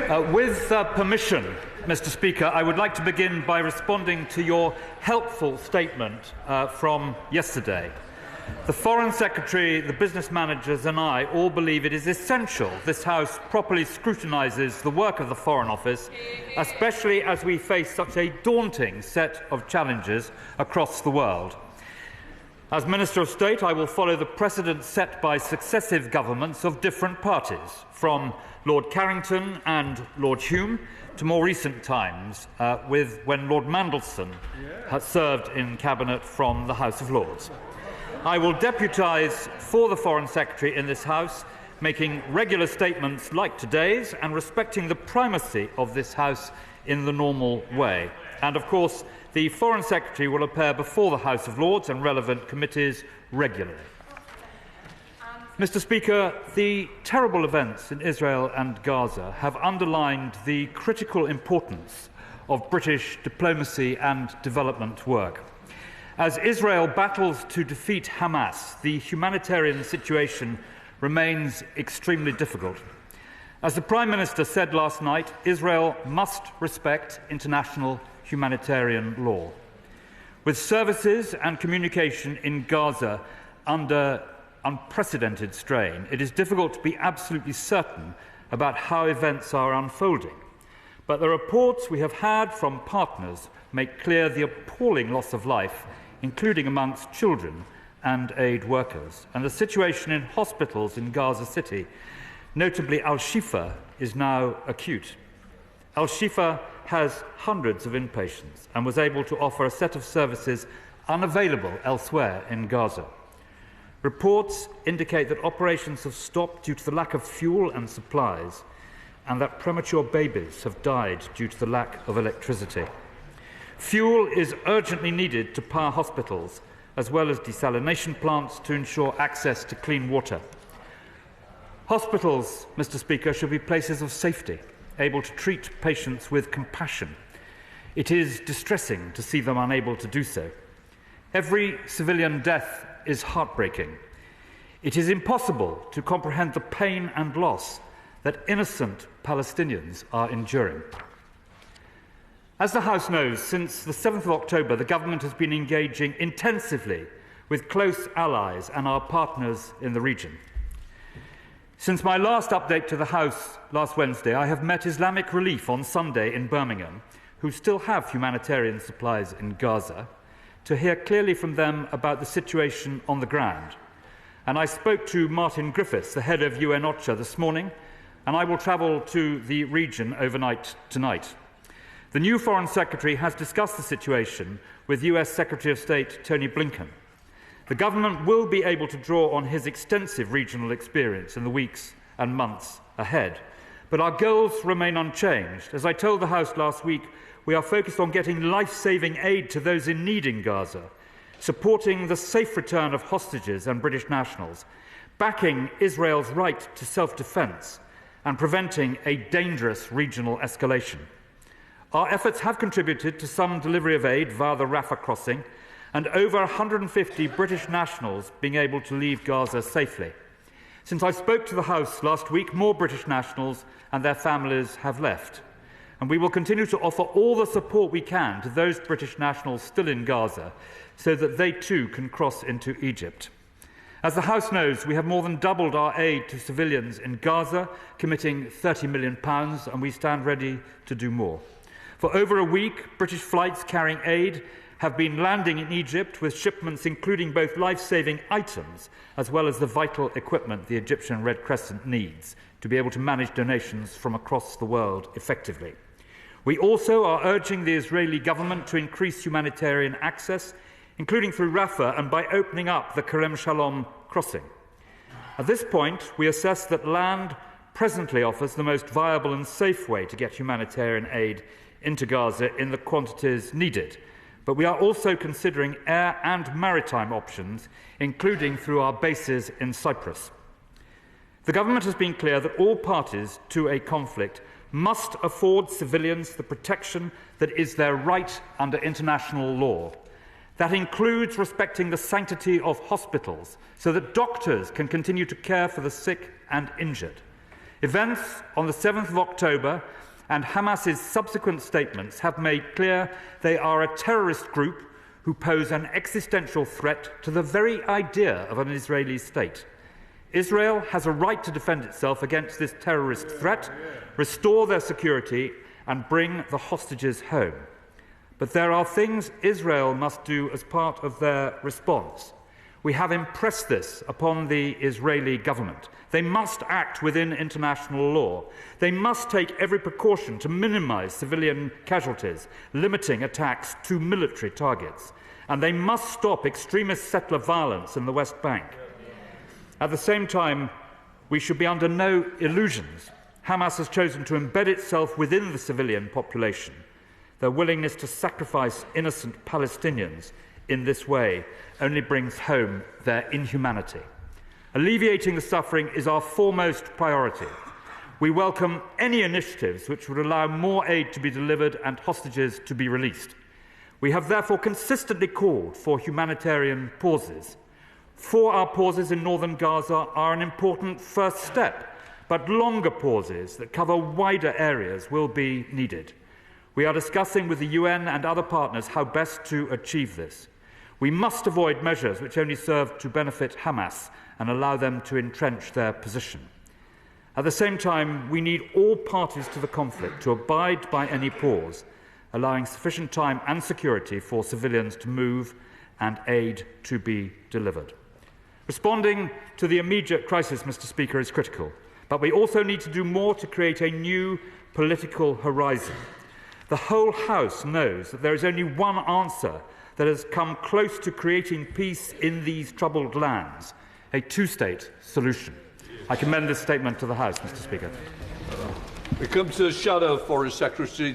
With permission, Mr. Speaker, I would like to begin by responding to your helpful statement from yesterday. The Foreign Secretary, the business managers and I all believe it is essential this House properly scrutinises the work of the Foreign Office, especially as we face such a daunting set of challenges across the world. As Minister of State, I will follow the precedent set by successive governments of different parties, from Lord Carrington and Lord Hume to more recent times, when Lord Mandelson had served in Cabinet from the House of Lords. I will deputise for the Foreign Secretary in this House, making regular statements like today's and respecting the primacy of this House in the normal way. And, of course, the Foreign Secretary will appear before the House of Lords and relevant committees regularly. Mr. Speaker, the terrible events in Israel and Gaza have underlined the critical importance of British diplomacy and development work. As Israel battles to defeat Hamas, the humanitarian situation remains extremely difficult. As the Prime Minister said last night, Israel must respect international humanitarian law. With services and communication in Gaza under unprecedented strain, it is difficult to be absolutely certain about how events are unfolding. But the reports we have had from partners make clear the appalling loss of life, including amongst children and aid workers. And the situation in hospitals in Gaza City, notably Al-Shifa, is now acute. Al-Shifa has hundreds of inpatients and was able to offer a set of services unavailable elsewhere in Gaza. Reports indicate that operations have stopped due to the lack of fuel and supplies, and that premature babies have died due to the lack of electricity. Fuel is urgently needed to power hospitals, as well as desalination plants to ensure access to clean water. Hospitals, Mr. Speaker, should be places of safety, able to treat patients with compassion. It is distressing to see them unable to do so. Every civilian death is heartbreaking. It is impossible to comprehend the pain and loss that innocent Palestinians are enduring. As the House knows, since the 7th of October, the Government has been engaging intensively with close allies and our partners in the region. Since my last update to the House last Wednesday, I have met Islamic Relief on Sunday in Birmingham, who still have humanitarian supplies in Gaza, to hear clearly from them about the situation on the ground. And I spoke to Martin Griffiths, the head of UN OCHA, this morning, and I will travel to the region overnight tonight. The new Foreign Secretary has discussed the situation with US Secretary of State Tony Blinken. The Government will be able to draw on his extensive regional experience in the weeks and months ahead. But our goals remain unchanged. As I told the House last week, we are focused on getting life-saving aid to those in need in Gaza, supporting the safe return of hostages and British nationals, backing Israel's right to self-defence, and preventing a dangerous regional escalation. Our efforts have contributed to some delivery of aid via the Rafah crossing, and over 150 British nationals being able to leave Gaza safely. Since I spoke to the House last week, more British nationals and their families have left. And we will continue to offer all the support we can to those British nationals still in Gaza so that they too can cross into Egypt. As the House knows, we have more than doubled our aid to civilians in Gaza, committing £30 million, and we stand ready to do more. For over a week, British flights carrying aid have been landing in Egypt with shipments including both life-saving items as well as the vital equipment the Egyptian Red Crescent needs to be able to manage donations from across the world effectively. We also are urging the Israeli government to increase humanitarian access, including through Rafah and by opening up the Kerem Shalom crossing. At this point, we assess that land presently offers the most viable and safe way to get humanitarian aid into Gaza in the quantities needed. But we are also considering air and maritime options, including through our bases in Cyprus. The Government has been clear that all parties to a conflict must afford civilians the protection that is their right under international law. That includes respecting the sanctity of hospitals so that doctors can continue to care for the sick and injured. Events on the 7th of October and Hamas's subsequent statements have made clear they are a terrorist group who pose an existential threat to the very idea of an Israeli state. Israel has a right to defend itself against this terrorist threat, restore their security, and bring the hostages home. But there are things Israel must do as part of their response. We have impressed this upon the Israeli government. They must act within international law. They must take every precaution to minimize civilian casualties, limiting attacks to military targets. And they must stop extremist settler violence in the West Bank. At the same time, we should be under no illusions. Hamas has chosen to embed itself within the civilian population. Their willingness to sacrifice innocent Palestinians in this way only brings home their inhumanity. Alleviating the suffering is our foremost priority. We welcome any initiatives which would allow more aid to be delivered and hostages to be released. We have therefore consistently called for humanitarian pauses. 4-hour pauses in northern Gaza are an important first step, but longer pauses that cover wider areas will be needed. We are discussing with the UN and other partners how best to achieve this. We must avoid measures which only serve to benefit Hamas and allow them to entrench their position. At the same time, we need all parties to the conflict to abide by any pause, allowing sufficient time and security for civilians to move and aid to be delivered. Responding to the immediate crisis, Mr. Speaker, is critical, but we also need to do more to create a new political horizon. The whole House knows that there is only one answer that has come close to creating peace in these troubled lands: a two-state solution. I commend this statement to the House, Mr. Speaker. We come to the shadow Foreign Secretary.